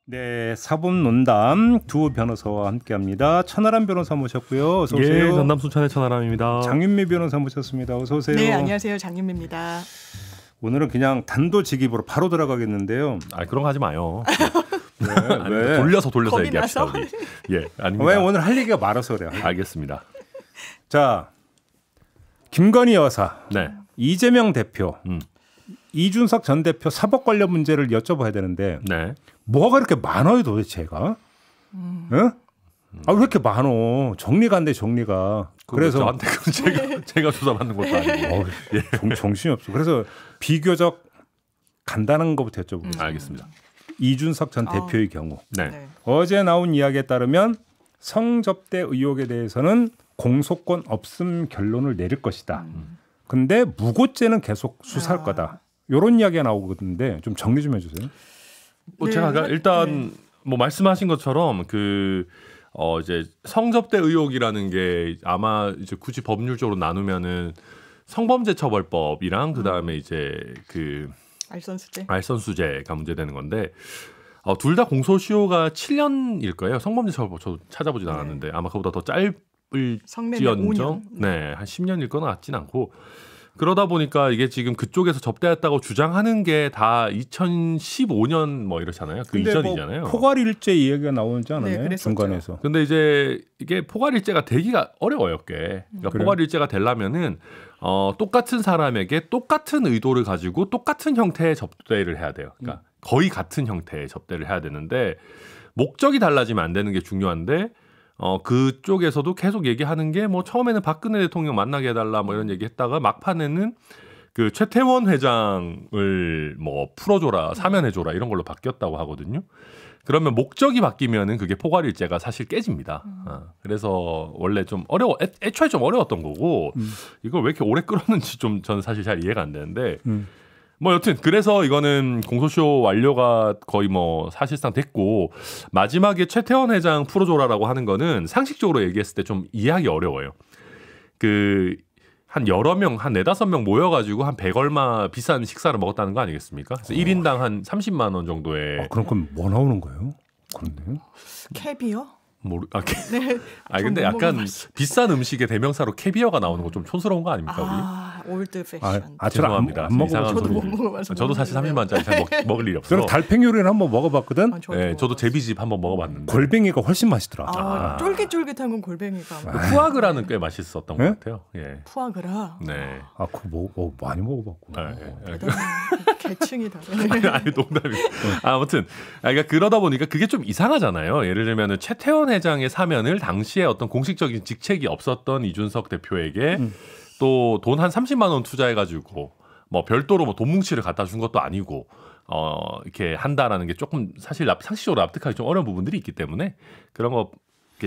네, 사법 논담 두 변호사와 함께합니다. 천하람 변호사 모셨고요. 어서 오세요. 예, 전남 순천의 천하람입니다. 장윤미 변호사 모셨습니다. 어서 오세요. 네, 안녕하세요. 장윤미입니다. 오늘은 그냥 단도직입으로 바로 들어가겠는데요. 그런 거 하지 마요. 왜? 돌려서 얘기합시다. 우리. 예, 아닙니다. 왜 오늘 할 얘기가 많아서 그래요. 알겠습니다. 자, 김건희 여사, 네. 이재명 대표, 이준석 전 대표 사법 관련 문제를 여쭤봐야 되는데 네. 뭐가 그렇게 많아요 도대체가? 응? 왜 이렇게 많어? 정리가 안 돼, 정리가. 그래서 저한테 제가 조사받는 것도 아니고. 예. 정신이 없어. 그래서 비교적 간단한 것부터 여쭤보겠습니다. 알겠습니다. 이준석 전 대표의 경우. 네. 어제 나온 이야기에 따르면 성접대 의혹에 대해서는 공소권 없음 결론을 내릴 것이다. 근데 무고죄는 계속 수사할 거다. 이런 이야기가 나오거든요. 좀 정리 좀 해주세요. 뭐 제가 일단 뭐 말씀하신 것처럼 이제 성접대 의혹이라는 게 아마 이제 굳이 법률적으로 나누면은 성범죄처벌법이랑 그다음에 이제 그 알선수재가 문제되는 건데 둘 다 공소시효가 7년일 거예요. 성범죄처벌법 저도 찾아보진 않았는데 아마 그보다 더 짧을지언정 한 10년일 건 같진 않고 그러다 보니까 이게 지금 그쪽에서 접대했다고 주장하는 게 다 2015년 뭐 이렇잖아요. 그 이전이잖아요. 뭐 포괄일제 이야기가 나오지 않았나요? 네, 중간에서. 근데 이제 이게 포괄일제가 되기가 어려워요, 꽤. 그러니까 포괄일제가 되려면은 똑같은 사람에게 똑같은 의도를 가지고 똑같은 형태의 접대를 해야 돼요. 그러니까 거의 같은 형태의 접대를 해야 되는데 목적이 달라지면 안 되는 게 중요한데 그쪽에서도 계속 얘기하는 게 뭐 처음에는 박근혜 대통령 만나게 해달라 뭐 이런 얘기했다가 막판에는 그 최태원 회장을 뭐 풀어줘라 사면해줘라 이런 걸로 바뀌었다고 하거든요. 그러면 목적이 바뀌면은 그게 포괄일제가 사실 깨집니다. 그래서 원래 좀 애초에 좀 어려웠던 거고 이걸 왜 이렇게 오래 끌었는지 좀 저는 사실 잘 이해가 안 되는데. 뭐 여튼 그래서 이거는 공소시효 완료가 거의 뭐 사실상 됐고 마지막에 최태원 회장 풀어줘라라고 하는 거는 상식적으로 얘기했을 때 좀 이해하기 어려워요. 한 여러 명, 한 4-5명 모여가지고 한 100 얼마 비싼 식사를 먹었다는 거 아니겠습니까? 그래서 1인당 한 30만 원 정도의. 그럼 뭐 나오는 거예요? 그런데 캐비어? 네. 근데 약간 비싼 음식의 대명사로 캐비어가 나오는 거 좀 촌스러운 거 아닙니까? 올드 패션. 죄송합니다. 저도 못 먹어봐서. 저도 사실 30만짜리 잘 먹을 일이 없어요. 저는 달팽이 요리는 한번 먹어봤거든. 저도 제비집 한번 먹어봤는데. 골뱅이가 훨씬 맛있더라. 쫄깃쫄깃한 건 골뱅이가. 푸아그라는 꽤 맛있었던 것 같아요. 예. 푸아그라. 네. 그거 많이 먹어봤고. 계층이다. 아니 농담이. 아무튼 그러니까 그러다 보니까 그게 좀 이상하잖아요. 예를 들면은 최태원 회장의 사면을 당시에 어떤 공식적인 직책이 없었던 이준석 대표에게 또 돈 한 30만 원 투자해가지고 뭐 별도로 뭐 돈 뭉치를 갖다 준 것도 아니고 이렇게 한다라는 게 조금 사실 상식적으로 납득하기 좀 어려운 부분들이 있기 때문에 그런 거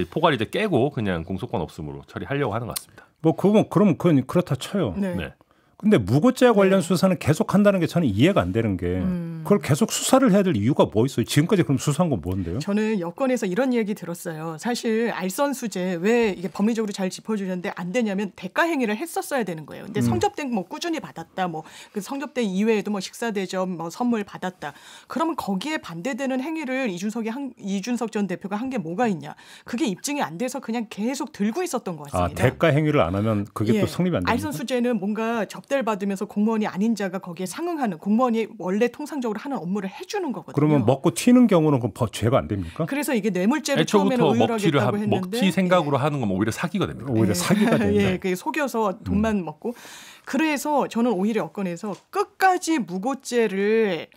포괄이제 깨고 그냥 공소권 없음으로 처리하려고 하는 것 같습니다. 그럼 그건 그렇다 쳐요. 네. 근데 무고죄 관련 수사는 계속 한다는 게 저는 이해가 안 되는 게 그걸 계속 수사를 해야 될 이유가 뭐 있어요? 지금까지 그럼 수사한 건 뭔데요? 저는 여권에서 이런 얘기 들었어요. 사실 알선수재 왜 이게 법리적으로 잘 짚어주셨는데 안 되냐면 대가 행위를 했었어야 되는 거예요. 근데 성접대 뭐 꾸준히 받았다, 뭐 그 성접대 이외에도 뭐 식사 대접, 뭐 선물 받았다. 그러면 거기에 반대되는 행위를 이준석 전 대표가 한 게 뭐가 있냐? 그게 입증이 안 돼서 그냥 계속 들고 있었던 것 같습니다. 대가 행위를 안 하면 그게 또 성립이 안 됩니까? 알선수재는 뭔가 접대를 받으면서 공무원이 아닌 자가 거기에 상응하는 공무원이 원래 통상적으로 하는 업무를 해주는 거거든요. 그러면 먹고 튀는 경우는 그럼 죄가 안 됩니까? 그래서 이게 뇌물죄를 처음에는 의율하겠다고 했는데 먹튀 생각으로 하는 건 오히려 사기가 됩니다. 오히려 사기가 됩니다. 그게 속여서 돈만 먹고. 그래서 저는 오히려 여권에서 끝까지 무고죄를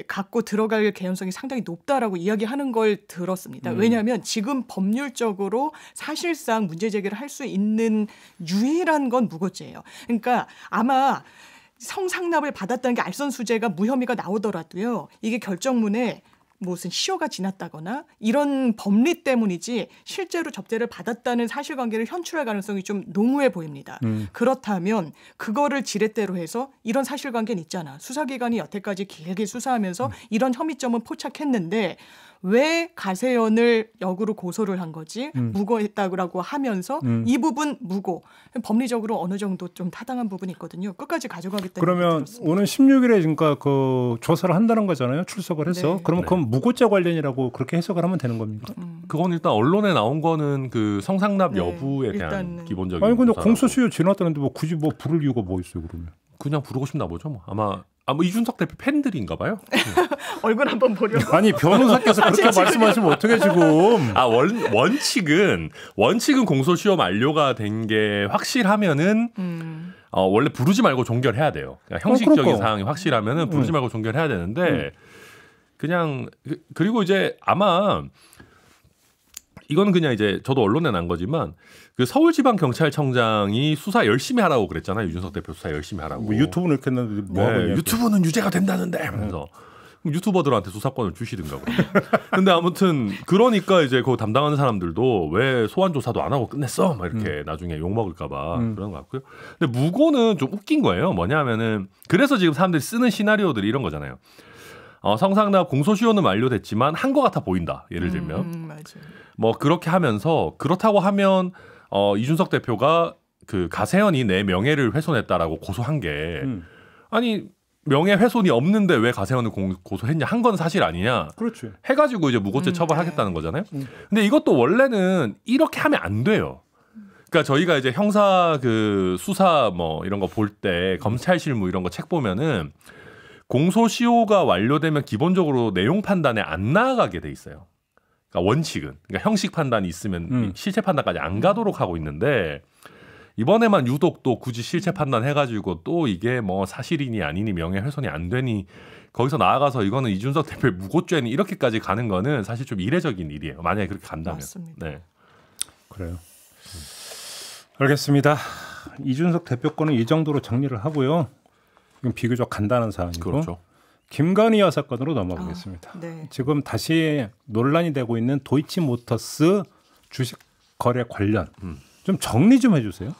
갖고 들어갈 개연성이 상당히 높다라고 이야기하는 걸 들었습니다. 왜냐하면 지금 법률적으로 사실상 문제 제기를 할 수 있는 유일한 건 무고죄예요. 그러니까 아마 성상납을 받았다는 게 알선수재가 무혐의가 나오더라도요. 이게 결정문에 무슨 시효가 지났다거나 이런 법리 때문이지 실제로 접대를 받았다는 사실관계를 현출할 가능성이 좀 농후해 보입니다. 그렇다면 그거를 지렛대로 해서 이런 사실관계는 있잖아. 수사기관이 여태까지 길게 수사하면서 이런 혐의점은 포착했는데 왜 가세연을 역으로 고소를 한 거지? 무고했다고 하면서 이 부분 무고. 법리적으로 어느 정도 좀 타당한 부분이 있거든요. 끝까지 가져가겠다는 그러면 오는 16일에 그러니까 그 조사를 한다는 거잖아요. 출석을 해서. 네. 그러면 그건 무고죄 관련이라고 그렇게 해석을 하면 되는 겁니까? 그건 일단 언론에 나온 거는 그 성상납 네, 여부에 대한 일단은. 기본적인 아니 근데 조사라고. 공소시효 지났다는데 뭐 굳이 뭐 부를 이유가 뭐 있어요 그러면? 그냥 부르고 싶나 보죠. 뭐. 아마 이준석 대표 팬들인가 봐요. 얼굴 한번 보려고. 아니 변호사께서 그렇게 말씀하시면 어떻게 지금? 원칙은 공소시효 만료가 된 게 확실하면은 원래 부르지 말고 종결해야 돼요. 그러니까 형식적인 그러니까. 사항이 확실하면은 부르지 말고 종결해야 되는데 그냥 그리고 이제 아마 이거는 그냥 이제 저도 언론에 난 거지만 그 서울지방경찰청장이 수사 열심히 하라고 그랬잖아요. 유준석 대표 수사 열심히 하라고. 뭐 유튜브는 이렇게 했는데 뭐 하고 네, 유튜브는 유죄가 된다는데 하면서 그럼 유튜버들한테 수사권을 주시든가. 근데 아무튼 그러니까 이제 그 담당하는 사람들도 왜 소환 조사도 안 하고 끝냈어? 막 이렇게 나중에 욕 먹을까봐 그런 것 같고요. 근데 무고는 좀 웃긴 거예요. 뭐냐면은 그래서 지금 사람들이 쓰는 시나리오들이 이런 거잖아요. 성상납 공소시효는 만료됐지만 한 것 같아 보인다. 예를 들면 맞아요. 뭐 그렇게 하면서 그렇다고 하면 이준석 대표가 그 가세연이 내 명예를 훼손했다라고 고소한 게 아니 명예훼손이 없는데 왜 가세연을 고소했냐 한 건 사실 아니냐. 그렇죠. 해가지고 이제 무고죄 처벌하겠다는 거잖아요. 근데 이것도 원래는 이렇게 하면 안 돼요. 그러니까 저희가 이제 형사 그 수사 뭐 이런 거 볼 때 검찰 실무 이런 거 책 보면은 공소시효가 완료되면 기본적으로 내용 판단에 안 나아가게 돼 있어요. 그러니까 원칙은. 그러니까 형식 판단이 있으면 실체 판단까지 안 가도록 하고 있는데 이번에만 유독 또 굳이 실체 판단해가지고 또 이게 뭐 사실이니 아니니 명예훼손이 안 되니 거기서 나아가서 이거는 이준석 대표의 무고죄니 이렇게까지 가는 거는 사실 좀 이례적인 일이에요. 만약에 그렇게 간다면. 맞습니다. 네. 그래요. 알겠습니다. 이준석 대표 거는 이 정도로 정리를 하고요. 이건 비교적 간단한 사안이고. 그렇죠. 김건희 여사 건으로 넘어가겠습니다. 네. 지금 다시 논란이 되고 있는 도이치모터스 주식 거래 관련 좀 정리 좀 해주세요.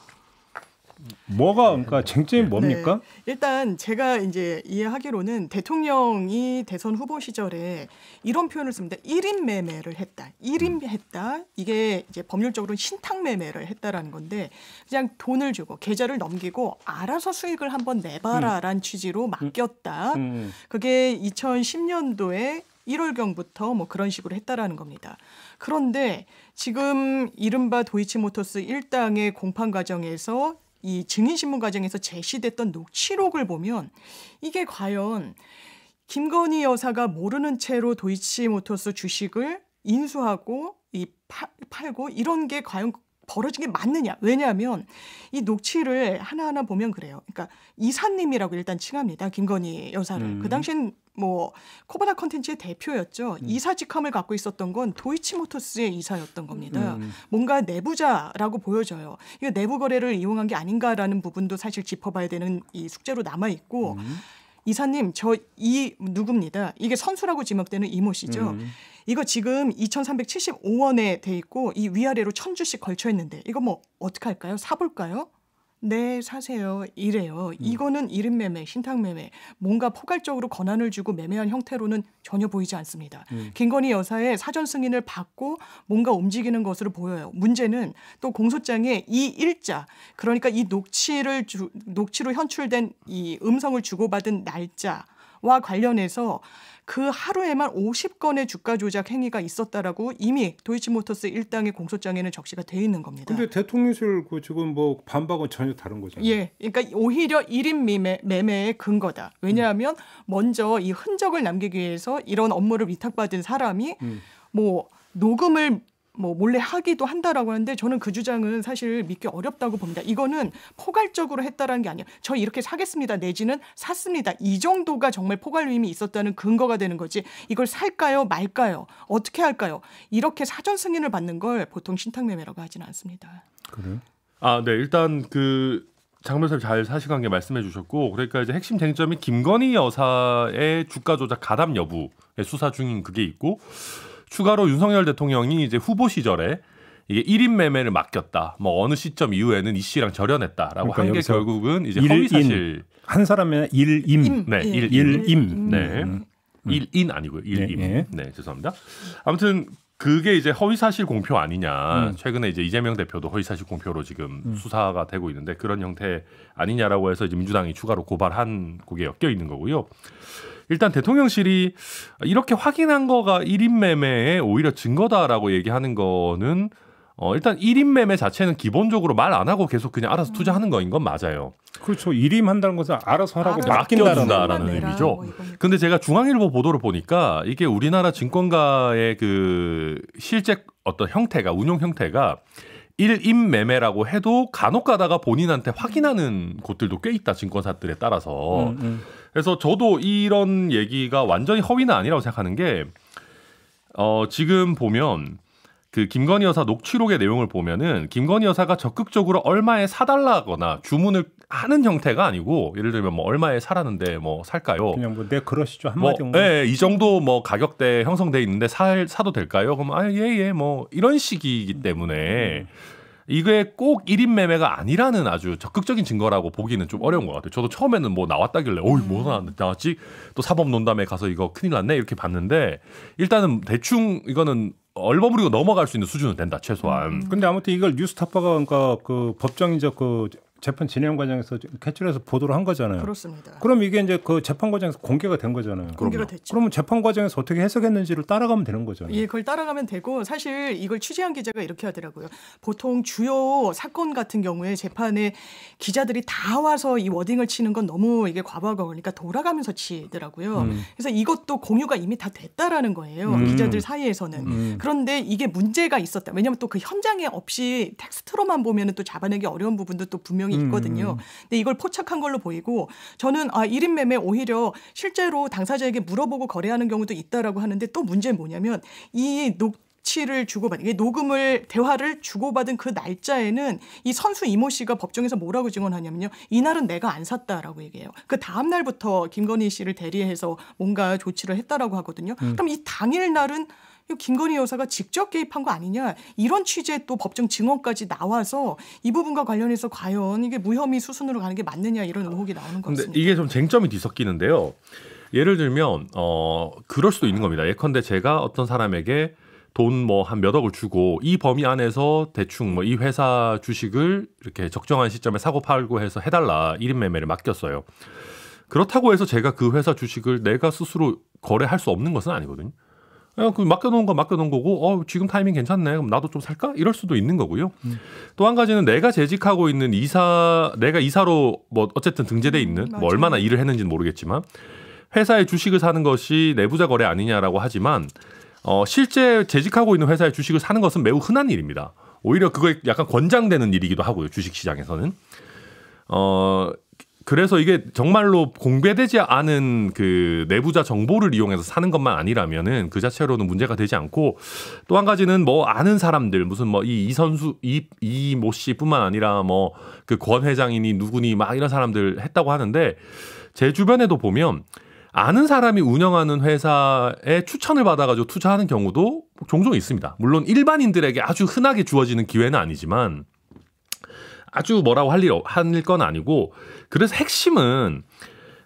뭐가 그러니까 쟁점이 뭡니까? 네. 일단 제가 이제 이해하기로는 대통령이 대선 후보 시절에 이런 표현을 씁니다. 1인 매매를 했다. 1인 했다. 이게 이제 법률적으로는 신탁 매매를 했다라는 건데 그냥 돈을 주고 계좌를 넘기고 알아서 수익을 한번 내봐라라는 취지로 맡겼다. 그게 2010년도에 1월경부터 뭐 그런 식으로 했다라는 겁니다. 그런데 지금 이른바 도이치모터스 일당의 공판 과정에서 이 증인신문 과정에서 제시됐던 녹취록을 보면 이게 과연 김건희 여사가 모르는 채로 도이치모터스 주식을 인수하고 팔고 이런 게 과연 벌어진 게 맞느냐. 왜냐하면 이 녹취를 하나하나 보면 그래요. 그러니까 이사님이라고 일단 칭합니다. 김건희 여사를. 그 당시엔 뭐 코바나 컨텐츠의 대표였죠. 이사 직함을 갖고 있었던 건 도이치모터스의 이사였던 겁니다. 뭔가 내부자라고 보여져요. 이거 내부 거래를 이용한 게 아닌가라는 부분도 사실 짚어봐야 되는 이 숙제로 남아 있고 이사님 저 이 누구입니다. 이게 선수라고 지목되는 이모 씨죠. 이거 지금 2,375원에 돼 있고 이 위아래로 1,000주씩 걸쳐 있는데 이거 뭐 어떻게 할까요? 사볼까요? 네, 사세요. 이래요. 이거는 1인 매매, 신탁 매매, 뭔가 포괄적으로 권한을 주고 매매한 형태로는 전혀 보이지 않습니다. 김건희 여사의 사전 승인을 받고 뭔가 움직이는 것으로 보여요. 문제는 또 공소장에 이 일자, 그러니까 이 녹취로 현출된 이 음성을 주고받은 날짜와 관련해서 그 하루에만 50건의 주가 조작 행위가 있었다라고 이미 도이치모터스 일당의 공소장에는 적시가 돼 있는 겁니다. 근데 대통령실 그 지금 뭐 반박은 전혀 다른 거잖아요. 예, 그러니까 오히려 1인 매매의 근거다. 왜냐하면 먼저 이 흔적을 남기기 위해서 이런 업무를 위탁받은 사람이 뭐 녹음을 뭐 몰래 하기도 한다라고 하는데 저는 그 주장은 사실 믿기 어렵다고 봅니다. 이거는 포괄적으로 했다라는 게 아니에요. 저 이렇게 사겠습니다. 내지는 샀습니다. 이 정도가 정말 포괄임이 있었다는 근거가 되는 거지. 이걸 살까요? 말까요? 어떻게 할까요? 이렇게 사전 승인을 받는 걸 보통 신탁매매라고 하지는 않습니다. 그래요? 아, 네. 일단 그 장 변호사님 잘 사실관계 말씀해 주셨고 그러니까 이제 핵심 쟁점이 김건희 여사의 주가 조작 가담 여부의 수사 중인 그게 있고 추가로 윤석열 대통령이 이제 후보 시절에 이게 1인 매매를 맡겼다. 뭐 어느 시점 이후에는 이 씨랑 절연했다라고 그러니까 한 게 결국은 이제 허위 사실 한 사람의 1임. 네, 예. 1임. 네. 1인 아니고요. 1임. 예. 네, 죄송합니다. 아무튼 그게 이제 허위사실 공표 아니냐. 최근에 이제 이재명 대표도 허위사실 공표로 지금 수사가 되고 있는데 그런 형태 아니냐라고 해서 이제 민주당이 추가로 고발한 곡에 엮여 있는 거고요. 일단 대통령실이 이렇게 확인한 거가 1인 매매의 오히려 증거다라고 얘기하는 거는 일단 1인 매매 자체는 기본적으로 말 안 하고 계속 그냥 알아서 투자하는 거인 건 맞아요. 그렇죠. 일임한다는 것은 알아서 하라고 맡겨준다라는 의미죠. 근데 제가 중앙일보 보도를 보니까 이게 우리나라 증권가의 그 실제 어떤 형태가 운용 형태가 1인 매매라고 해도 간혹 가다가 본인한테 확인하는 곳들도 꽤 있다. 증권사들에 따라서. 그래서 저도 이런 얘기가 완전히 허위는 아니라고 생각하는 게 지금 보면 그 김건희 여사 녹취록의 내용을 보면은 김건희 여사가 적극적으로 얼마에 사달라거나 주문을 하는 형태가 아니고 예를 들면 뭐 얼마에 사라는데 뭐 살까요? 그냥 뭐 내 그러시죠 한마디. 네, 이 정도 뭐 가격대 형성돼 있는데 사도 될까요? 그럼 예 뭐 이런 식이기 때문에 이게 꼭 1인 매매가 아니라는 아주 적극적인 증거라고 보기는 좀 어려운 것 같아요. 저도 처음에는 뭐 나왔다길래 뭐 나왔지? 또 사법논담에 가서 이거 큰일 났네 이렇게 봤는데 일단은 대충 이거는 얼버무리고 넘어갈 수 있는 수준은 된다 최소한. 근데 아무튼 이걸 뉴스타파가 그러니까 그 법정 이제 그 재판 진행 과정에서 캐치해서 보도를 한 거잖아요. 그렇습니다. 그럼 이게 이제 그 재판 과정에서 공개가 된 거잖아요. 공개가 됐죠. 그러면 재판 과정에서 어떻게 해석했는지를 따라가면 되는 거잖아요. 예, 그걸 따라가면 되고 사실 이걸 취재한 기자가 이렇게 하더라고요. 보통 주요 사건 같은 경우에 재판에 기자들이 다 와서 이 워딩을 치는 건 너무 이게 과부하가 걸리니까 돌아가면서 치더라고요. 그래서 이것도 공유가 이미 다 됐다라는 거예요. 기자들 사이에서는. 그런데 이게 문제가 있었다. 왜냐하면 또 그 현장에 없이 텍스트로만 보면은 또 잡아내기 어려운 부분도 또 분명히 있거든요. 근데 이걸 포착한 걸로 보이고 저는 1인 매매 오히려 실제로 당사자에게 물어보고 거래하는 경우도 있다라고 하는데 또 문제는 뭐냐면 이 녹취를 주고받은 이게 녹음을 대화를 주고받은 그 날짜에는 이 선수 이모 씨가 법정에서 뭐라고 증언하냐면요. 이날은 내가 안 샀다라고 얘기해요. 그 다음 날부터 김건희 씨를 대리해서 뭔가 조치를 했다라고 하거든요. 그럼 이 당일 날은 김건희 여사가 직접 개입한 거 아니냐 이런 취지의 또 법정 증언까지 나와서 이 부분과 관련해서 과연 이게 무혐의 수순으로 가는 게 맞느냐 이런 의혹이 나오는 것 같습니다. 근데 이게 좀 쟁점이 뒤섞이는데요. 예를 들면 그럴 수도 있는 겁니다. 예컨대 제가 어떤 사람에게 돈 뭐 한 몇 억을 주고 이 범위 안에서 대충 뭐 이 회사 주식을 이렇게 적정한 시점에 사고 팔고 해서 해달라 1인 매매를 맡겼어요. 그렇다고 해서 제가 그 회사 주식을 내가 스스로 거래할 수 없는 것은 아니거든요. 그 맡겨놓은 거고 지금 타이밍 괜찮네 그럼 나도 좀 살까 이럴 수도 있는 거고요. 또 한 가지는 내가 재직하고 있는 내가 이사로 뭐 어쨌든 등재돼 있는 뭐 얼마나 일을 했는지는 모르겠지만 회사의 주식을 사는 것이 내부자 거래 아니냐라고 하지만 실제 재직하고 있는 회사의 주식을 사는 것은 매우 흔한 일입니다. 오히려 그거에 약간 권장되는 일이기도 하고요. 주식시장에서는. 그래서 이게 정말로 공개되지 않은 그 내부자 정보를 이용해서 사는 것만 아니라면은 그 자체로는 문제가 되지 않고 또 한 가지는 뭐 아는 사람들 무슨 뭐 이 선수 이모 씨뿐만 아니라 뭐 그 권 회장이니 누구니 막 이런 사람들 했다고 하는데 제 주변에도 보면 아는 사람이 운영하는 회사에 추천을 받아가지고 투자하는 경우도 종종 있습니다. 물론 일반인들에게 아주 흔하게 주어지는 기회는 아니지만 아주 뭐라고 할 건 아니고 그래서 핵심은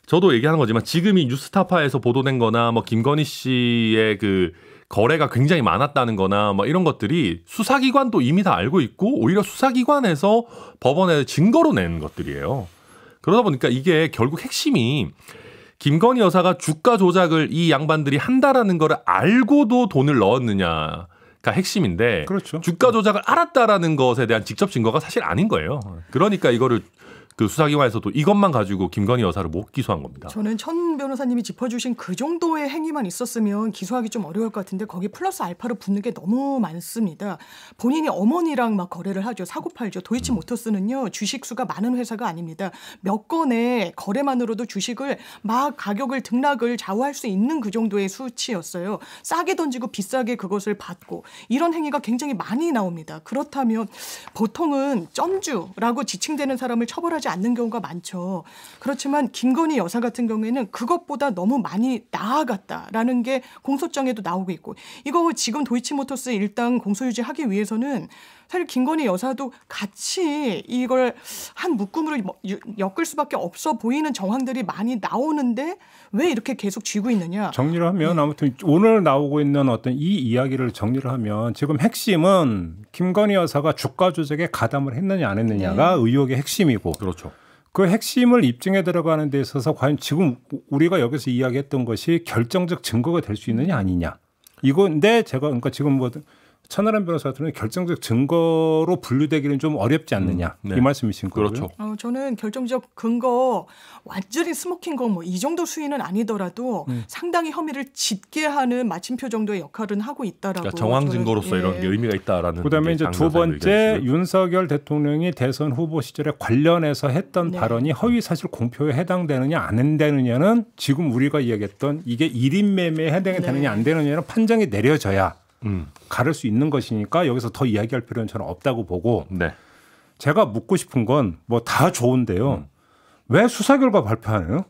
저도 얘기하는 거지만 지금 이 뉴스타파에서 보도된 거나 뭐 김건희 씨의 그 거래가 굉장히 많았다는 거나 뭐 이런 것들이 수사기관도 이미 다 알고 있고 오히려 수사기관에서 법원에 증거로 낸 것들이에요. 그러다 보니까 이게 결국 핵심이 김건희 여사가 주가 조작을 이 양반들이 한다라는 거를 알고도 돈을 넣었느냐 핵심인데 그렇죠. 주가 조작을 알았다라는 것에 대한 직접 증거가 사실 아닌 거예요. 그러니까 이거를 그 수사기관에서도 이것만 가지고 김건희 여사를 못 기소한 겁니다. 저는 천 변호사님이 짚어주신 그 정도의 행위만 있었으면 기소하기 좀 어려울 것 같은데 거기 플러스 알파로 붙는 게 너무 많습니다. 본인이 어머니랑 막 거래를 하죠. 사고 팔죠. 도이치모터스는요. 주식수가 많은 회사가 아닙니다. 몇 건의 거래만으로도 주식을 막 가격을 등락을 좌우할 수 있는 그 정도의 수치였어요. 싸게 던지고 비싸게 그것을 받고 이런 행위가 굉장히 많이 나옵니다. 그렇다면 보통은 점주라고 지칭되는 사람을 처벌하지 않는 경우가 많죠. 그렇지만 김건희 여사 같은 경우에는 그것보다 너무 많이 나아갔다라는 게 공소장에도 나오고 있고 이거 지금 도이치모터스 일당 공소유지하기 위해서는 사실 김건희 여사도 같이 이걸 한 묶음으로 엮을 수밖에 없어 보이는 정황들이 많이 나오는데 왜 이렇게 계속 쥐고 있느냐. 정리를 하면 아무튼 오늘 나오고 있는 어떤 이 이야기를 정리를 하면 지금 핵심은 김건희 여사가 주가 조작에 가담을 했느냐 안 했느냐가 의혹의 핵심이고 그렇죠. 그 핵심을 입증해 들어가는 데 있어서 과연 지금 우리가 여기서 이야기했던 것이 결정적 증거가 될 수 있느냐 아니냐. 이건데 제가 그러니까 지금 뭐 천하람 변호사 같은 경우는 결정적 증거로 분류되기는 좀 어렵지 않느냐 네. 이 말씀이신 거고요. 그렇죠. 저는 결정적 근거 완전히 스모킹 건 뭐 이 정도 수위는 아니더라도 상당히 혐의를 짙게 하는 마침표 정도의 역할은 하고 있다라고. 그러니까 정황 증거로서 예. 이런 게 의미가 있다라는. 그다음에 이제 두 번째 윤석열 대통령이 대선 후보 시절에 관련해서 했던 네. 발언이 허위 사실 공표에 해당되느냐 안 되느냐는 지금 우리가 이야기했던 이게 1인 매매에 해당이 네. 되느냐 안 되느냐는 판정이 내려져야 가를 수 있는 것이니까 여기서 더 이야기할 필요는 저는 없다고 보고 네. 제가 묻고 싶은 건 뭐 다 좋은데요. 왜 수사 결과 발표하나요?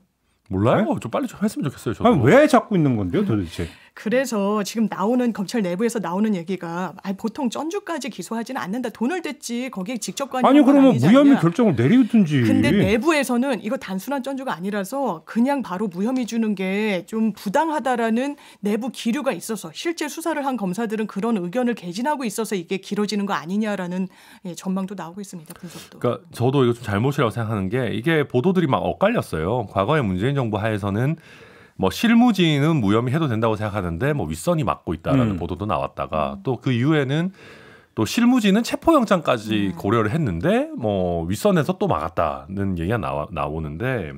몰라요. 좀 빨리 좀 했으면 좋겠어요. 저도. 아니, 왜 자꾸 있는 건데요, 도대체? 그래서 지금 나오는 검찰 내부에서 나오는 얘기가 보통 전주까지 기소하지는 않는다. 돈을 댔지 거기에 직접 관여한 아니 건 그러면 아니지 무혐의 않냐. 결정을 내리든지. 근데 내부에서는 이거 단순한 전주가 아니라서 그냥 바로 무혐의 주는 게 좀 부당하다라는 내부 기류가 있어서 실제 수사를 한 검사들은 그런 의견을 개진하고 있어서 이게 길어지는 거 아니냐라는 전망도 나오고 있습니다. 분석도. 그러니까 저도 이거 좀 잘못이라고 생각하는 게 이게 보도들이 막 엇갈렸어요. 과거에 문재인 정부 하에서는 뭐 실무진은 무혐의 해도 된다고 생각하는데 뭐 윗선이 맡고 있다라는 보도도 나왔다가 또 그 이후에는 또 실무진은 체포영장까지 고려를 했는데 뭐 윗선에서 또 막았다는 얘기가 나오는데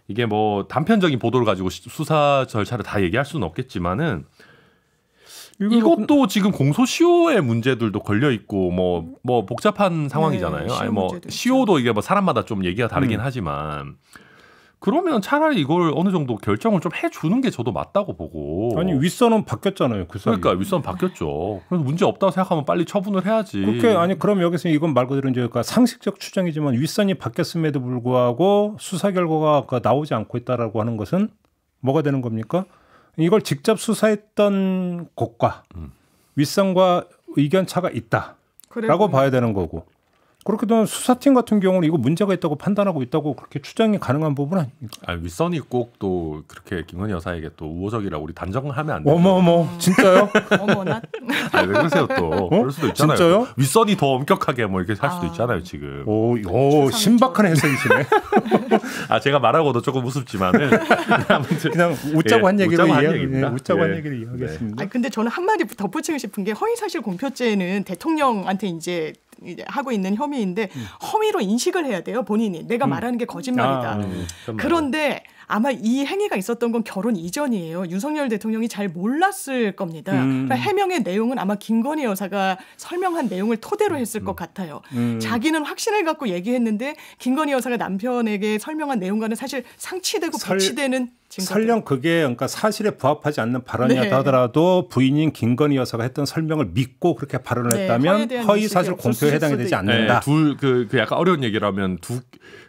이게 뭐 단편적인 보도를 가지고 수사 절차를 다 얘기할 수는 없겠지만은 이것도 지금 공소시효의 문제들도 걸려 있고 뭐 복잡한 상황이잖아요. 네, 아니 뭐 문제도 시효도 이게 뭐 사람마다 좀 얘기가 다르긴 하지만 그러면 차라리 이걸 어느 정도 결정을 좀 해주는 게 저도 맞다고 보고. 아니 윗선은 바뀌었잖아요. 그 사이. 그러니까 윗선 바뀌었죠. 그래서 문제 없다고 생각하면 빨리 처분을 해야지. 그렇게 아니 그럼 여기서 이건 말 그대로 이제 상식적 추정이지만 윗선이 바뀌었음에도 불구하고 수사 결과가 나오지 않고 있다라고 하는 것은 뭐가 되는 겁니까? 이걸 직접 수사했던 곳과 윗선과 의견 차가 있다라고 봐야 되는 거고. 그렇게 되면 수사팀 같은 경우는 이거 문제가 있다고 판단하고 있다고 그렇게 추정이 가능한 부분 아닙니까? 아니, 윗선이 꼭 또 그렇게 김건희 여사에게 또 우호적이라고 우리 단정을 하면 안 돼요. 어머 진짜요? 어머나. 아니, 왜 그러세요 또? 그럴 수도 있잖아요. 진짜요? 또. 윗선이 더 엄격하게 뭐 이렇게 할 수도 있잖아요 지금. 오 신박한 해석이시네. 아 제가 말하고도 조금 우습지만은 아무튼 그냥 웃자고 한 얘기로 웃자고 한 이해, 얘기입니다. 웃자고 한 예. 얘기를 이해하겠습니다. 아니, 근데 저는 한마디 덧붙이고 싶은 게 허위사실 공표죄는 대통령한테 이제 하고 있는 혐의인데 허위로 인식을 해야 돼요. 본인이 내가 말하는 게 거짓말이다. 그런데 아마 이 행위가 있었던 건 결혼 이전이에요. 윤석열 대통령이 잘 몰랐을 겁니다. 그러니까 해명의 내용은 아마 김건희 여사가 설명한 내용을 토대로 했을 것 같아요. 자기는 확신을 갖고 얘기했는데 김건희 여사가 남편에게 설명한 내용과는 사실 상치되고 배치되는 증거들. 설령 그게 그러니까 사실에 부합하지 않는 발언이었다 네. 하더라도 부인인 김건희 여사가 했던 설명을 믿고 그렇게 발언을 네, 했다면 허위에 허위 대한 사실 인식이 공표에 해당이 없었을 되지 수도 않는다. 그 약간 어려운 얘기라면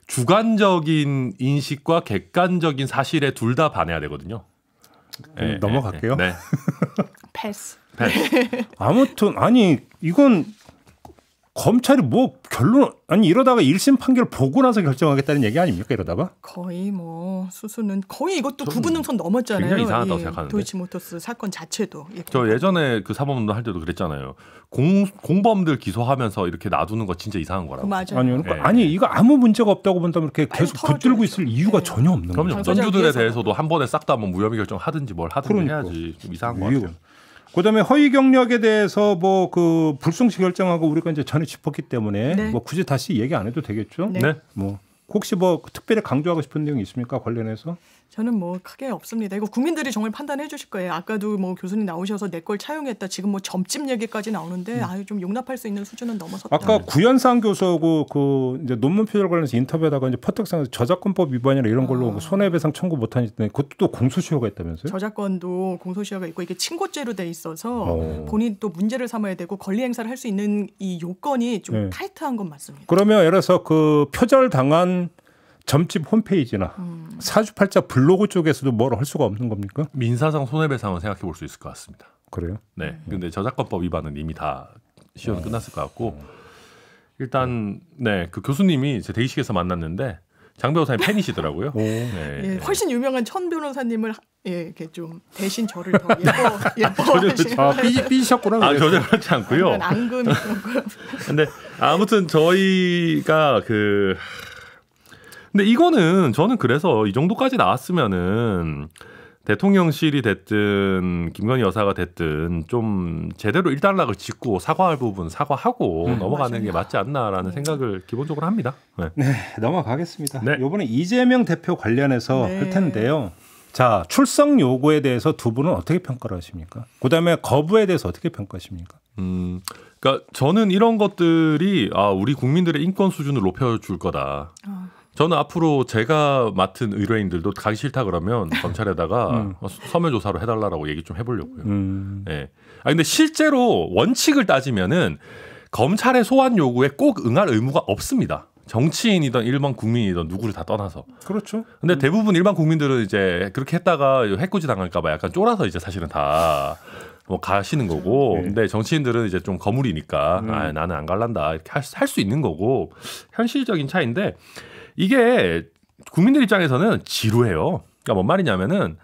주관적인 인식과 객관적인 사실에 둘 다 반해야 되거든요. 넘어갈게요. 네. 패스. 아무튼 아니 이건 검찰이 뭐 결론 아니 이러다가 1심 판결 보고 나서 결정하겠다는 얘기 아닙니까 이러다가? 거의 뭐 수수는 거의 이것도 구분능선 넘었잖아요. 굉장히 이상하다고 생각하는데. 도이치모터스 사건 자체도. 저 예전에 그 사법운동 할 때도 그랬잖아요. 공범들 기소하면서 이렇게 놔두는 거 진짜 이상한 거라고. 맞아요. 아니, 네. 아니 이거 아무 문제가 없다고 본다면 이렇게 계속 털어줘야죠. 붙들고 있을 이유가 네. 전혀 없는 거죠. 그럼요. 당사자 전주들에 위해서. 대해서도 한 번에 싹 다 뭐 무혐의 결정 하든지 뭘 하든지 그러니까. 해야지. 좀 이상한 거 이유가. 같아요. 그다음에 허위 경력에 대해서 뭐 그 불송치 결정하고 우리가 이제 전에 짚었기 때문에 네. 뭐 굳이 다시 얘기 안 해도 되겠죠. 네. 네. 뭐 혹시 뭐 특별히 강조하고 싶은 내용이 있습니까 관련해서? 저는 뭐 크게 없습니다. 이거 국민들이 정말 판단해 주실 거예요. 아까도 뭐 교수님 나오셔서 내 걸 차용했다. 지금 뭐 점집 얘기까지 나오는데 아유 좀 용납할 수 있는 수준은 넘어섰다. 아까 구현상 교수하고 그 이제 논문 표절 관련해서 인터뷰하다가 이제 퍼뜩상에서 저작권법 위반이나 이런 걸로 손해배상 청구 못하니까 그것도 또 공소시효가 있다면서요? 저작권도 공소시효가 있고 이게 친고죄로 돼 있어서 어. 본인 또 문제를 삼아야 되고 권리 행사를 할 수 있는 이 요건이 좀 네. 타이트한 건 맞습니다. 그러면 예를 들어서 그 표절 당한 점집 홈페이지나 사주팔자 블로그 쪽에서도 뭘 할 수가 없는 겁니까? 민사상 손해배상은 생각해 볼 수 있을 것 같습니다. 그래요? 네. 근데 저작권법 위반은 이미 다 시효는 끝났을 것 같고 일단 네, 그 교수님이 제 대기실에서 만났는데 장 변호사님 팬이시더라고요. 네. 예, 훨씬 유명한 천 변호사님을 이렇게 좀 대신 저를 더 예뻐하시는 삐셨구나. 아, 전혀 그렇지 않고요. 앙금이 있고요. 근데 아무튼 저희가 근데 이거는 저는 그래서 이 정도까지 나왔으면은 대통령실이 됐든 김건희 여사가 됐든 좀 제대로 일단락을 짓고 사과할 부분 사과하고 넘어가는 맞아요. 게 맞지 않나라는 생각을 기본적으로 합니다. 네. 네, 넘어가겠습니다. 네. 이번에 이재명 대표 관련해서 네. 할 텐데요. 자, 출석 요구에 대해서 두 분은 어떻게 평가를 하십니까? 그다음에 거부에 대해서 어떻게 평가하십니까? 그러니까 저는 이런 것들이 우리 국민들의 인권 수준을 높여줄 거다. 저는 앞으로 제가 맡은 의뢰인들도 가기 싫다 그러면 검찰에다가 서면 조사로 해달라고 얘기 좀 해보려고요. 네. 근데 실제로 원칙을 따지면은 검찰의 소환 요구에 꼭 응할 의무가 없습니다. 정치인이든 일반 국민이든 누구를 다 떠나서. 그렇죠. 근데 대부분 일반 국민들은 이제 그렇게 했다가 해코지 당할까봐 약간 쫄아서 이제 사실은 다 뭐 가시는 거고. 네. 근데 정치인들은 이제 좀 거물이니까 나는 안 갈란다 이렇게 할 수 있는 거고 현실적인 차이인데 이게 국민들 입장에서는 지루해요. 그러니까 뭔 말이냐면은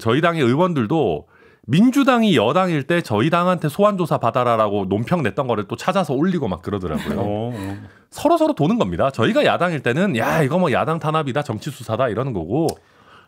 저희 당의 의원들도 민주당이 여당일 때 저희 당한테 소환조사 받아라라고 논평 냈던 거를 또 찾아서 올리고 막 그러더라고요. 서로 도는 겁니다. 저희가 야당일 때는 야 이거 뭐 야당 탄압이다 정치 수사다 이러는 거고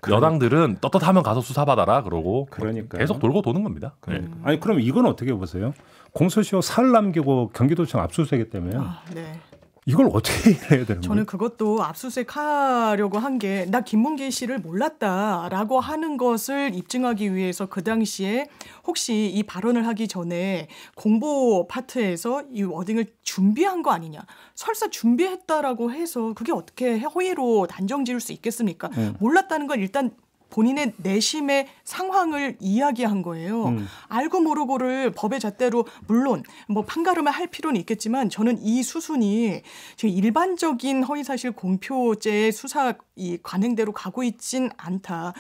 여당들은 떳떳하면 가서 수사 받아라 그러고 계속 돌고 도는 겁니다. 네. 아니 그럼 이건 어떻게 보세요? 공소시효 사흘 남기고 경기도청 압수수색했다며요. 네. 이걸 어떻게 해야 되는 거예요? 저는 그것도 압수수색하려고 한 게 나 김문기 씨를 몰랐다라고 하는 것을 입증하기 위해서 그 당시에 혹시 이 발언을 하기 전에 공보 파트에서 이 워딩을 준비한 거 아니냐. 설사 준비했다라고 해서 그게 어떻게 허위로 단정 지을 수 있겠습니까? 몰랐다는 건 일단 본인의 내심의 상황을 이야기한 거예요. 알고 모르고를 법의 잣대로 물론 뭐 판가름을 할 필요는 있겠지만 저는 이 수순이 지금 일반적인 허위사실 공표죄의 수사 이 관행대로 가고 있진 않다.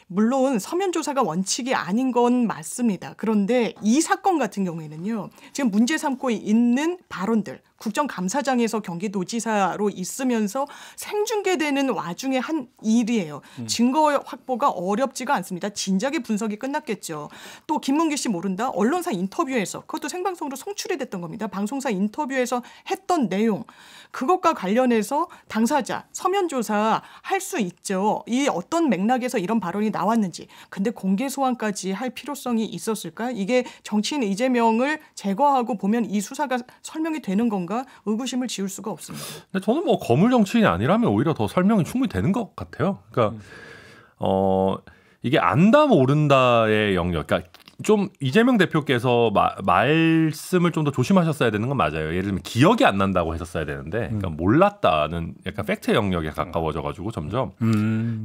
물론 서면 조사가 원칙이 아닌 건 맞습니다. 그런데 이 사건 같은 경우에는요. 지금 문제 삼고 있는 발언들. 국정감사장에서 경기도지사로 있으면서 생중계되는 와중에 한 일이에요. 증거 확보가 어렵지가 않습니다. 진작에 분석이 끝났겠죠. 또 김문기 씨 모른다? 언론사 인터뷰에서 그것도 생방송으로 송출이 됐던 겁니다. 방송사 인터뷰에서 했던 내용. 그것과 관련해서 당사자 서면 조사 할 수 있죠. 이 어떤 맥락에서 이런 발언이 나왔는지. 근데 공개 소환까지 할 필요성이 있었을까? 이게 정치인 이재명을 제거하고 보면 이 수사가 설명이 되는 건가? 의구심을 지울 수가 없습니다. 근데 저는 뭐 거물 정치인이 아니라면 오히려 더 설명이 충분히 되는 것 같아요. 그러니까 이게 안다 모른다의 영역. 그러니까 좀 이재명 대표께서 말씀을 좀 더 조심하셨어야 되는 건 맞아요. 예를 들면 기억이 안 난다고 했었어야 되는데, 그러니까 몰랐다는 약간 팩트 영역에 가까워져가지고 점점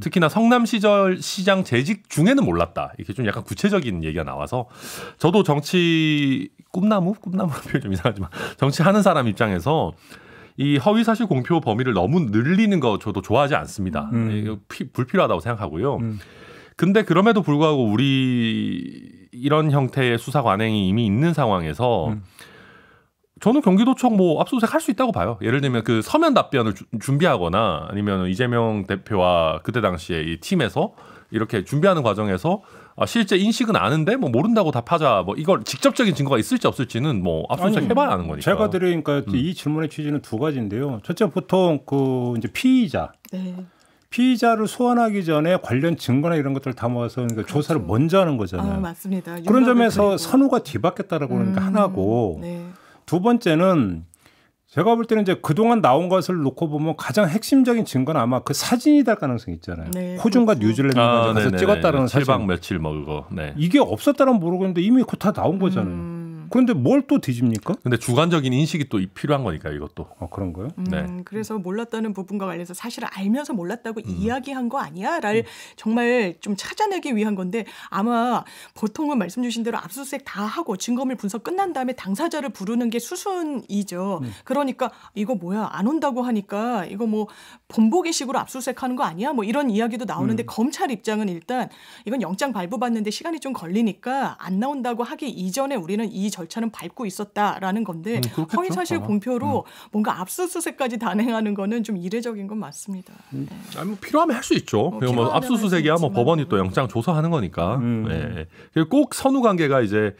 특히나 성남시절 시장 재직 중에는 몰랐다. 이렇게 좀 약간 구체적인 얘기가 나와서 저도 정치 꿈나무라는 표현 좀 이상하지만 정치하는 사람 입장에서 이 허위사실 공표 범위를 너무 늘리는 거 저도 좋아하지 않습니다. 이거 불필요하다고 생각하고요. 근데 그럼에도 불구하고 우리 이런 형태의 수사 관행이 이미 있는 상황에서 저는 경기도청 뭐 압수수색 할 수 있다고 봐요. 예를 들면 그 서면 답변을 준비하거나 아니면 이재명 대표와 그때 당시에 이 팀에서 이렇게 준비하는 과정에서 실제 인식은 아는데 뭐 모른다고 답하자 뭐 이걸 직접적인 증거가 있을지 없을지는 뭐 압수수색 해봐야 아는 거니까. 제가 드리니까 이 질문의 취지는 두 가지인데요. 첫째 보통 그 이제 피의자. 네. 피의자를 소환하기 전에 관련 증거나 이런 것들을 다 모아서 그러니까 그렇죠. 조사를 먼저 하는 거잖아요. 맞습니다. 그런 점에서 그리고. 선후가 뒤바뀌었다라고 하는 게 하나고 네. 두 번째는 제가 볼 때는 이제 그동안 나온 것을 놓고 보면 가장 핵심적인 증거는 아마 그 사진이 될 가능성이 있잖아요. 네, 호주과 그렇죠. 뉴질랜드가 가서 찍었다는 사진. 7박 며칠 뭐 그거. 네. 이게 없었다는 모르겠는데 이미 그거 다 나온 거잖아요. 그런데 뭘 또 뒤집니까? 근데 주관적인 인식이 또 필요한 거니까 이것도. 그런 거요? 네. 그래서 몰랐다는 부분과 관련해서 사실은 알면서 몰랐다고 이야기한 거 아니야?를 정말 좀 찾아내기 위한 건데 아마 보통은 말씀 주신 대로 압수수색 다 하고 증거물 분석 끝난 다음에 당사자를 부르는 게 수순이죠. 그러니까 이거 뭐야 안 온다고 하니까 이거 뭐 본보기식으로 압수수색하는 거 아니야? 뭐 이런 이야기도 나오는데 검찰 입장은 일단 이건 영장 발부받는데 시간이 좀 걸리니까 안 나온다고 하기 이전에 우리는 이 절차는 밟고 있었다라는 건데 그렇겠죠. 허위사실 공표로 뭔가 압수수색까지 단행하는 거는 좀 이례적인 건 맞습니다. 네. 아니, 뭐 필요하면 할 수 있죠. 그리고 뭐 압수수색이야 뭐 법원이 또 영장 조사하는 거니까. 네. 그리고 꼭 선후관계가 이제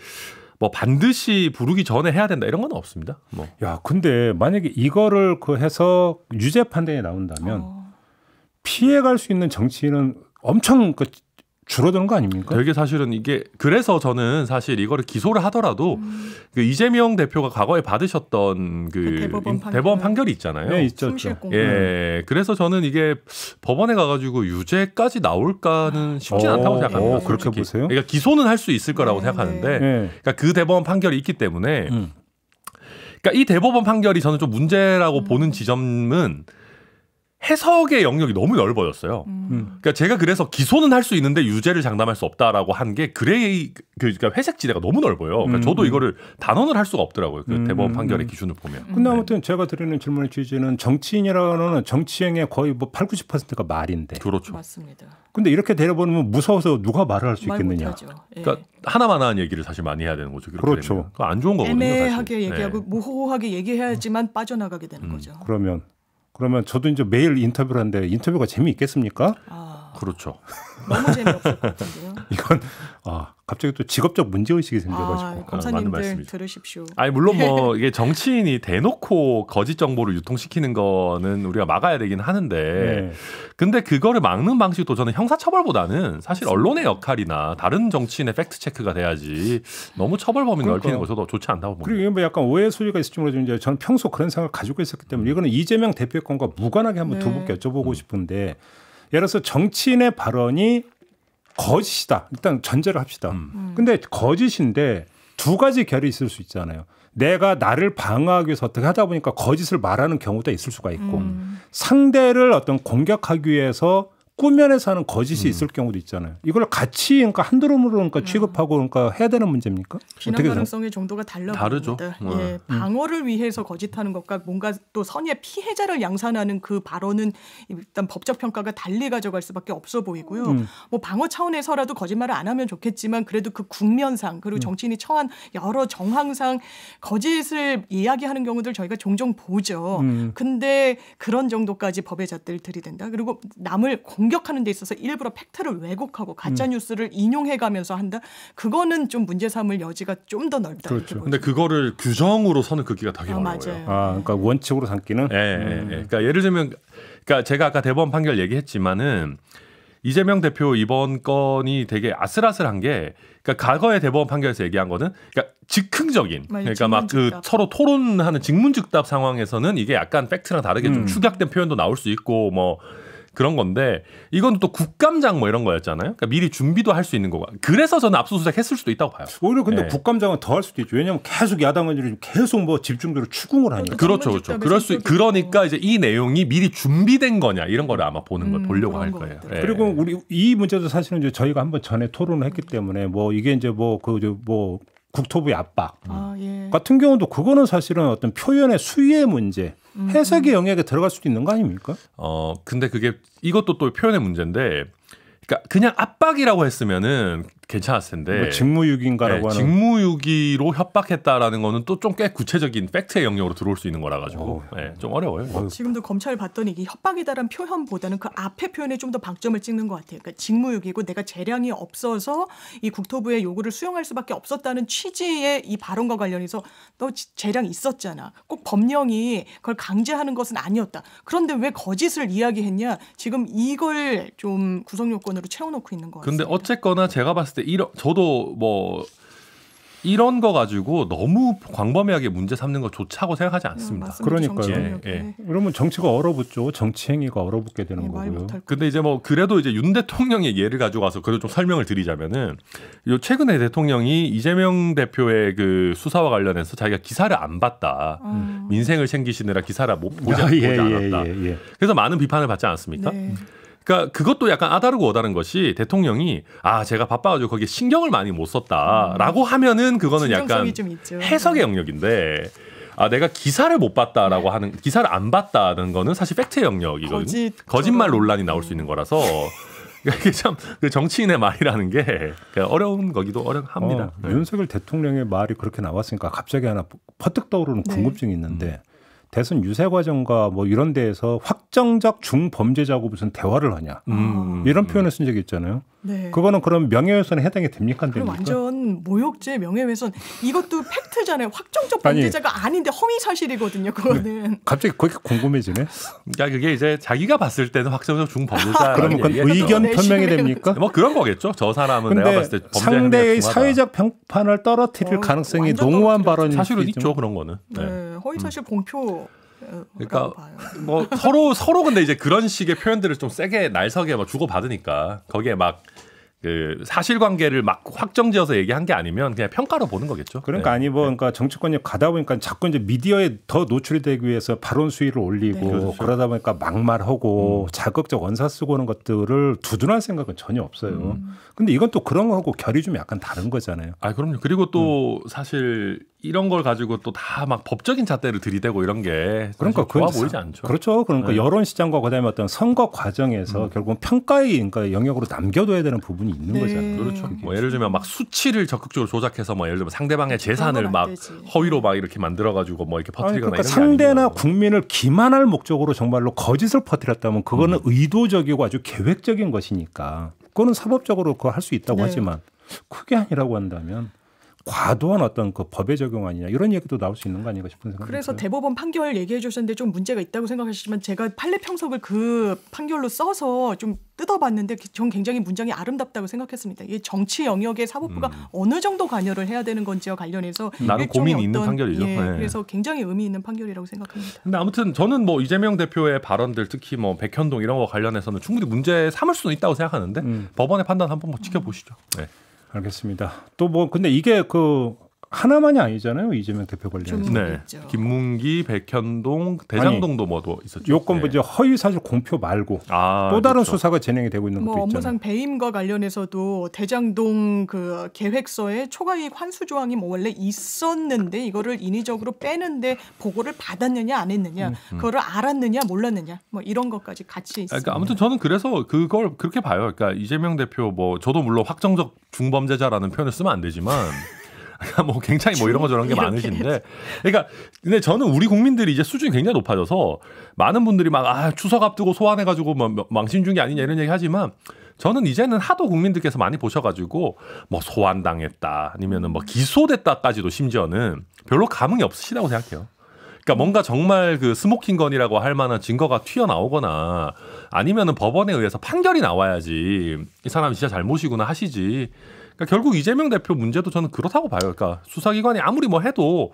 뭐 반드시 부르기 전에 해야 된다 이런 건 없습니다. 뭐. 야, 근데 만약에 이거를 그 해서 유죄 판단이 나온다면 피해갈 수 있는 정치인은 엄청 그 줄어드는 거 아닙니까? 되게 사실은 이게 그래서 저는 사실 이거를 기소를 하더라도 그 이재명 대표가 과거에 받으셨던 그 대법원 판결이 있잖아요. 네, 있죠. 예, 그래서 저는 이게 법원에 가가지고 유죄까지 나올까는 쉽지 않다고 생각합니다. 그렇게 보세요? 그러니까 기소는 할 수 있을 거라고 네, 생각하는데, 네. 그러니까 그 대법원 판결이 있기 때문에, 그러니까 이 대법원 판결이 저는 좀 문제라고 보는 지점은. 해석의 영역이 너무 넓어졌어요. 그러니까 제가 그래서 기소는 할 수 있는데 유죄를 장담할 수 없다라고 한 게 그레이 그러니까 회색 지대가 너무 넓어요. 그러니까 저도 이거를 단언을 할 수가 없더라고요. 그 대법원 판결의 기준을 보면. 근데 아무튼 제가 드리는 질문의 취지는 정치인이라는 정치행의 거의 뭐 8, 90%가 말인데. 그렇죠. 맞습니다. 근데 이렇게 되려보면 무서워서 누가 말을 할 수 있겠느냐. 예. 그러니까 하나만한 얘기를 사실 많이 해야 되는 거죠. 그렇죠. 그거 안 좋은 거거든요. 애매하게 사실. 얘기하고 모호하게 얘기해야지만 빠져나가게 되는 거죠. 그러면 저도 이제 매일 인터뷰를 하는데 인터뷰가 재미있겠습니까? 그렇죠. 너무 재미없을 것 같은데요. 이건 갑자기 또 직업적 문제의식이 생겨가지고. 검사님들 들으십시오. 아니 물론 뭐 이게 정치인이 대놓고 거짓 정보를 유통시키는 거는 우리가 막아야 되긴 하는데 네. 근데 그거를 막는 방식도 저는 형사처벌보다는 사실 언론의 역할이나 다른 정치인의 팩트 체크가 돼야지 너무 처벌 범위 넓히는 거 저도 좋지 않다고 봅니다. 그리고 뭐 약간 오해 소지가 있을지 모르지만 저는 평소 그런 생각을 가지고 있었기 때문에 이거는 이재명 대표의 건과 무관하게 한번 두 분께 여쭤보고 싶은데 예를 들어서 정치인의 발언이 거짓이다. 일단 전제를 합시다. 근데 거짓인데 두 가지 결이 있을 수 있잖아요. 내가 나를 방어하기 위해서 어떻게 하다 보니까 거짓을 말하는 경우도 있을 수가 있고 상대를 어떤 공격하기 위해서 꾸며내서 하는 거짓이 있을 경우도 있잖아요. 이걸 같이 그러니까 한드름으로 그러니까 취급하고 그러니까 해야 되는 문제입니까? 비난 가능성의 정도가 다르죠. 예, 방어를 위해서 거짓하는 것과 뭔가 또 선의의 피해자를 양산하는 그 발언은 일단 법적 평가가 달리 가져갈 수밖에 없어 보이고요. 뭐 방어 차원에서라도 거짓말을 안 하면 좋겠지만 그래도 그 국면상 그리고 정치인이 처한 여러 정황상 거짓을 이야기하는 경우들 저희가 종종 보죠. 근데 그런 정도까지 법의 잣대를 들이댄다. 그리고 남을 공격하는 데 있어서 일부러 팩트를 왜곡하고 가짜 뉴스를 인용해가면서 한다. 그거는 좀 문제 삼을 여지가 좀 더 넓다. 그렇죠. 근데 그거를 규정으로 선을 긋기가 되게 어려워요. 맞아요. 그러니까 원칙으로 삼기는. 그러니까 예를 들면, 그러니까 제가 아까 대법원 판결 얘기했지만은 이재명 대표 이번 건이 되게 아슬아슬한 게, 그러니까 과거의 대법원 판결에서 얘기한 거는, 그러니까 즉흥적인, 그러니까 막 그 서로 토론하는 직문즉답 상황에서는 이게 약간 팩트랑 다르게 좀 축약된 표현도 나올 수 있고 뭐. 그런 건데 이건 또 국감장 뭐 이런 거였잖아요. 그러니까 미리 준비도 할 수 있는 거고. 그래서 저는 압수수색 했을 수도 있다고 봐요. 오히려 근데 국감장은 더 할 수도 있죠. 왜냐하면 계속 야당 의원들이 계속 뭐 집중도를 추궁을 하니까. 그렇죠. 그러니까 이제 이 내용이 미리 준비된 거냐 이런 거를 아마 보려고 할 거예요. 그리고 우리 이 문제도 사실은 이제 저희가 한번 전에 토론을 했기 때문에 뭐 이게 이제 뭐 국토부의 압박 같은 경우도 그거는 사실은 어떤 표현의 수위의 문제. 해석의 영역에 들어갈 수도 있는 거 아닙니까? 근데 그게 이것도 또 표현의 문제인데, 그러니까 그냥 압박이라고 했으면은 괜찮았을 텐데. 뭐 직무유기인가라고 하는. 직무유기로 협박했다라는 거는 또 좀 꽤 구체적인 팩트의 영역으로 들어올 수 있는 거라 가지고 좀 어려워요. 지금도 검찰 봤더니 이게 협박이다라는 표현보다는 그 앞에 표현에 좀 더 방점을 찍는 것 같아요. 그러니까 직무유기고 내가 재량이 없어서 이 국토부의 요구를 수용할 수밖에 없었다는 취지의 이 발언과 관련해서 너 재량이 있었잖아. 꼭 법령이 그걸 강제하는 것은 아니었다. 그런데 왜 거짓을 이야기했냐? 지금 이걸 좀 구성 요건으로 채워놓고 있는 것 같습니다. 근데 어쨌거나 제가 봤을 때 저도 뭐 이런 거 가지고 너무 광범위하게 문제 삼는 거 좋다고 생각하지 않습니다. 그러니까요. 그러면 정치가 얼어붙죠. 정치 행위가 얼어붙게 되는 거고요. 근데 이제 뭐 그래도 이제 윤 대통령의 예를 가져가서 그래도 좀 설명을 드리자면은 요 최근에 대통령이 이재명 대표의 그 수사와 관련해서 자기가 기사를 안 봤다. 민생을 챙기시느라 기사를 보지 않았다. 그래서 많은 비판을 받지 않았습니까? 그러니까 그것도 약간 아다르고 어다른 것이 대통령이 제가 바빠가지고 거기에 신경을 많이 못 썼다라고 하면은 그거는 약간 해석의 영역인데 내가 기사를 못 봤다라고 하는 기사를 안 봤다는 거는 사실 팩트의 영역이거든요. 거짓말 논란이 나올 수 있는 거라서 이게 참 그 정치인의 말이라는 게 어려운 거기도 어렵합니다. 윤석열 대통령의 말이 그렇게 나왔으니까 갑자기 하나 퍼뜩 떠오르는 궁금증이 있는데 대선 유세 과정과 뭐 이런 데에서 확정적 중범죄자하고 무슨 대화를 하냐 이런 표현을 쓴 적이 있잖아요. 네. 그거는 그럼 명예훼손에 해당이 됩니까? 안 그럼 됩니까? 완전 모욕죄, 명예훼손 이것도 팩트잖아요. 확정적 범죄자가 아닌데 허위 사실이거든요. 그거는. 갑자기 그렇게 궁금해지네. 그러니까 그게 이제 자기가 봤을 때는 확정적 중범죄자. 그러면 그건 의견 편명이 됩니까? 뭐 그런 거겠죠. 저 사람은 내가 봤을 때 범죄 상대의 사회적 평판을 떨어뜨릴 가능성이 농후한 발언이 사실은 있죠. 그런 거는. 네. 허위 사실 공표. 그러니까 뭐 서로 근데 이제 그런 식의 표현들을 좀 세게 날석에 막 주고 받으니까 거기에 막 그 사실관계를 막 확정지어서 얘기한 게 아니면 그냥 평가로 보는 거겠죠. 그러니까 네. 아니 뭐 그러니까 정치권이 가다 보니까 자꾸 이제 미디어에 더 노출이 되기 위해서 발언 수위를 올리고 네. 그렇죠. 그러다 보니까 막말하고 자극적 원사 쓰고 하는 것들을 두둔할 생각은 전혀 없어요. 근데 이건 또 그런 거하고 결이 좀 약간 다른 거잖아요. 아 그럼요. 그리고 또 사실 이런 걸 가지고 또 다 막 법적인 잣대를 들이대고 이런 게 그러니까 좋아 보이지 않죠. 그렇죠. 그러니까 네. 여론 시장과 그다음에 어떤 선거 과정에서 결국은 평가의 그러니까 영역으로 남겨둬야 되는 부분이 있는 네. 거잖아요. 그렇죠. 뭐 예를 들면 막 수치를 적극적으로 조작해서 뭐 예를 들면 상대방의 재산을 그런 건 막 안 되지. 허위로 막 이렇게 만들어가지고 뭐 이렇게 퍼뜨리거나 그러니까 이런 게 상대나 아니고. 국민을 기만할 목적으로 정말로 거짓을 퍼뜨렸다면 그거는 의도적이고 아주 계획적인 것이니까 그거는 사법적으로 그거 할 수 있다고 네. 하지만 그게 아니라고 한다면 과도한 어떤 그 법의 적용 아니냐 이런 얘기도 나올 수 있는 거 아닌가 싶은 생각이 그래서 들어요. 대법원 판결 얘기해 주셨는데 좀 문제가 있다고 생각하시지만 제가 판례 평석을 그 판결로 써서 좀 뜯어봤는데 전 굉장히 문장이 아름답다고 생각했습니다. 이게 정치 영역에 사법부가 어느 정도 관여를 해야 되는 건지와 관련해서 나는 일종의 고민이 있는 판결이죠. 예, 네. 그래서 굉장히 의미 있는 판결이라고 생각합니다. 근데 아무튼 저는 뭐 이재명 대표의 발언들 특히 뭐 백현동 이런 거 관련해서는 충분히 문제 삼을 수는 있다고 생각하는데 법원의 판단 한번 뭐 지켜보시죠. 네. 알겠습니다. 또 뭐 근데 이게 그 하나만이 아니잖아요. 이재명 대표 관련해서. 좀 네. 있죠. 김문기, 백현동, 대장동도 뭐도 있었죠. 요건 뭐 네. 이제 허위사실 공표 말고 아, 또 다른 그렇죠. 수사가 진행이 되고 있는 뭐 것도 있잖아요. 업무상 배임과 관련해서도 대장동 그 계획서에 초과이익 환수 조항이 뭐 원래 있었는데 이거를 인위적으로 빼는데 보고를 받았느냐 안 했느냐 그거를 알았느냐 몰랐느냐 뭐 이런 것까지 같이 있습니다. 그러니까 아무튼 저는 그래서 그걸 그렇게 봐요. 그러니까 이재명 대표 뭐 저도 물론 확정적 중범죄자라는 표현을 쓰면 안 되지만 뭐 굉장히 뭐 이런 거 저런 게 많으신데 그러니까 근데 저는 우리 국민들이 이제 수준이 굉장히 높아져서 많은 분들이 막 추석 앞두고 소환해가지고 뭐 망신 준 게 아니냐 이런 얘기 하지만 저는 이제는 하도 국민들께서 많이 보셔가지고 뭐 소환당했다 아니면은 뭐 기소됐다까지도 심지어는 별로 감흥이 없으시다고 생각해요. 그러니까 뭔가 정말 그 스모킹 건이라고 할 만한 증거가 튀어나오거나 아니면은 법원에 의해서 판결이 나와야지 이 사람이 진짜 잘못이구나 하시지. 그러니까 결국 이재명 대표 문제도 저는 그렇다고 봐요. 그러니까 수사기관이 아무리 뭐 해도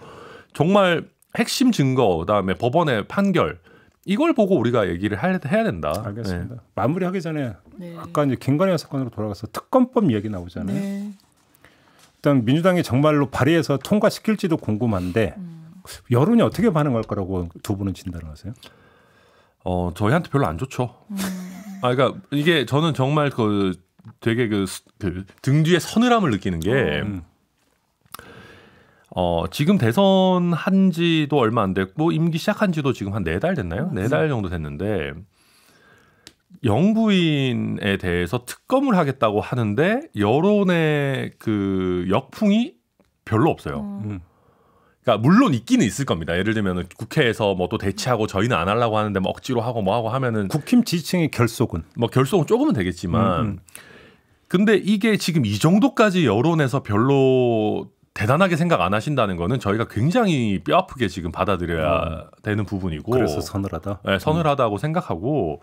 정말 핵심 증거 그다음에 법원의 판결 이걸 보고 우리가 얘기를 해야 된다. 알겠습니다. 마무리하기 전에 네. 아까 이제 김건희 사건으로 돌아가서 특검법 얘기 나오잖아요. 네. 일단 민주당이 정말로 발의해서 통과시킬지도 궁금한데 여론이 어떻게 반응할 거라고 두 분은 진단을 하세요? 저희한테 별로 안 좋죠. 그러니까 이게 저는 정말 그 되게 그 등 뒤에 서늘함을 느끼는 게 지금 대선 한 지도 얼마 안 됐고 임기 시작한 지도 지금 한 4달 됐나요? 4달 정도 됐는데 영부인에 대해서 특검을 하겠다고 하는데 여론의 그 역풍이 별로 없어요. 그러니까 물론 있기는 있을 겁니다. 예를 들면 국회에서 뭐 또 대치하고 저희는 안 하려고 하는데 뭐 억지로 하고 뭐 하고 하면은 국힘 지지층의 결속은 뭐 결속은 조금은 되겠지만 근데 이게 지금 이 정도까지 여론에서 별로 대단하게 생각 안 하신다는 거는 저희가 굉장히 뼈아프게 지금 받아들여야 되는 부분이고 그래서 서늘하다. 네, 서늘하다고 생각하고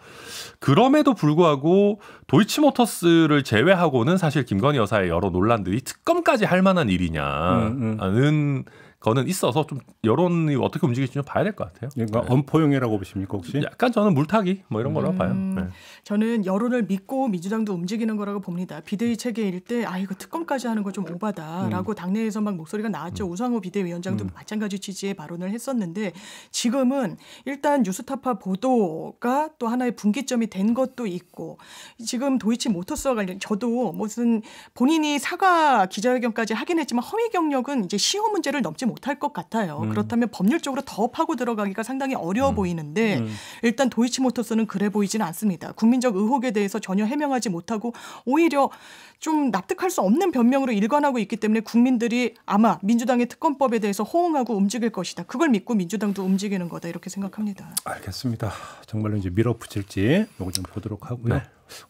그럼에도 불구하고 도이치모터스를 제외하고는 사실 김건희 여사의 여러 논란들이 특검까지 할 만한 일이냐는 거는 있어서 좀 여론이 어떻게 움직일지 좀 봐야 될 것 같아요. 그러니까 엄포용이라고 보십니까 혹시? 약간 저는 물타기 뭐 이런 거라고 봐요. 네. 저는 여론을 믿고 민주당도 움직이는 거라고 봅니다. 비대위 체계일 때 이거 특검까지 하는 거 좀 오바다라고 당내에서 막 목소리가 나왔죠. 우상호 비대위원장도 마찬가지 취지의 발언을 했었는데 지금은 일단 뉴스타파 보도가 또 하나의 분기점이 된 것도 있고 지금 도이치모터스와 관련 저도 무슨 본인이 사과 기자회견까지 하긴 했지만 허위 경력은 이제 시효 문제를 넘지 못할 것 같아요. 그렇다면 법률적으로 더 파고 들어가기가 상당히 어려워 보이는데 일단 도이치모터스는 그래 보이지는 않습니다. 국민적 의혹에 대해서 전혀 해명하지 못하고 오히려 좀 납득할 수 없는 변명으로 일관하고 있기 때문에 국민들이 아마 민주당의 특검법에 대해서 호응하고 움직일 것이다. 그걸 믿고 민주당도 움직이는 거다 이렇게 생각합니다. 알겠습니다. 정말로 이제 밀어붙일지 요거 좀 보도록 하고요. 네.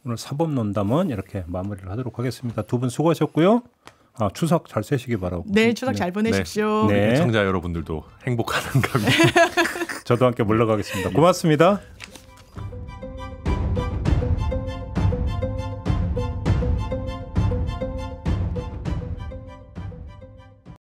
오늘 사법논담은 이렇게 마무리를 하도록 하겠습니다. 두 분 수고하셨고요. 추석 잘 쐬시기 바라고. 네, 추석 잘 보내십시오. 네. 시청자 여러분들도 행복한 한가위. 저도 함께 물러가겠습니다. 고맙습니다.